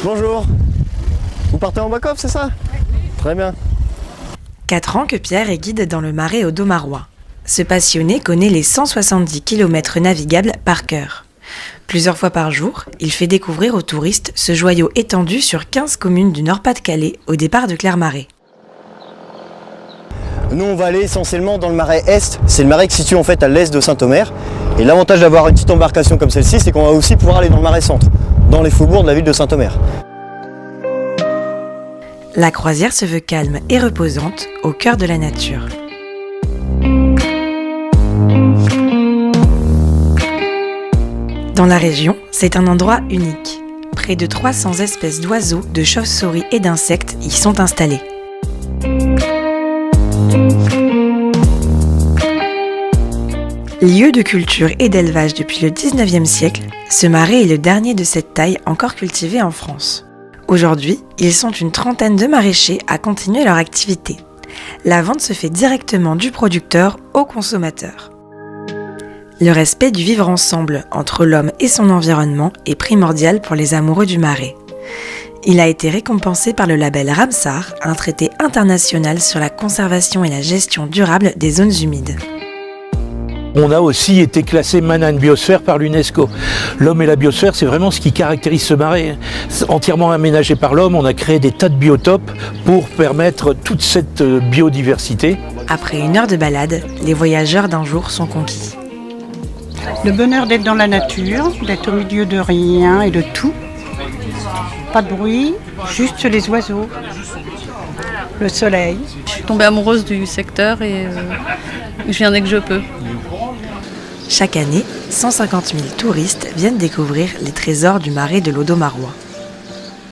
Bonjour. Vous partez en back-off, c'est ça? Très bien. 4 ans que Pierre est guide dans le Marais audomarois. Ce passionné connaît les 170 km navigables par cœur. Plusieurs fois par jour, il fait découvrir aux touristes ce joyau étendu sur 15 communes du Nord-Pas-de-Calais au départ de Clermarais. Nous, on va aller essentiellement dans le Marais Est. C'est le marais qui se situe en fait à l'est de Saint-Omer. Et l'avantage d'avoir une petite embarcation comme celle-ci, c'est qu'on va aussi pouvoir aller dans le Marais Centre, dans les faubourgs de la ville de Saint-Omer. La croisière se veut calme et reposante, au cœur de la nature. Dans la région, c'est un endroit unique. Près de 300 espèces d'oiseaux, de chauves-souris et d'insectes y sont installés. Lieu de culture et d'élevage depuis le 19e siècle, ce marais est le dernier de cette taille encore cultivé en France. Aujourd'hui, ils sont une trentaine de maraîchers à continuer leur activité. La vente se fait directement du producteur au consommateur. Le respect du vivre ensemble entre l'homme et son environnement est primordial pour les amoureux du marais. Il a été récompensé par le label Ramsar, un traité international sur la conservation et la gestion durable des zones humides. On a aussi été classé Manan Biosphère par l'UNESCO. L'homme et la biosphère, c'est vraiment ce qui caractérise ce marais. C'est entièrement aménagé par l'homme, on a créé des tas de biotopes pour permettre toute cette biodiversité. Après 1 heure de balade, les voyageurs d'un jour sont conquis. Le bonheur d'être dans la nature, d'être au milieu de rien et de tout. Pas de bruit, juste les oiseaux, le soleil. Je suis tombée amoureuse du secteur et je viens dès que je peux. Chaque année, 150 000 touristes viennent découvrir les trésors du marais de l'Audomarois.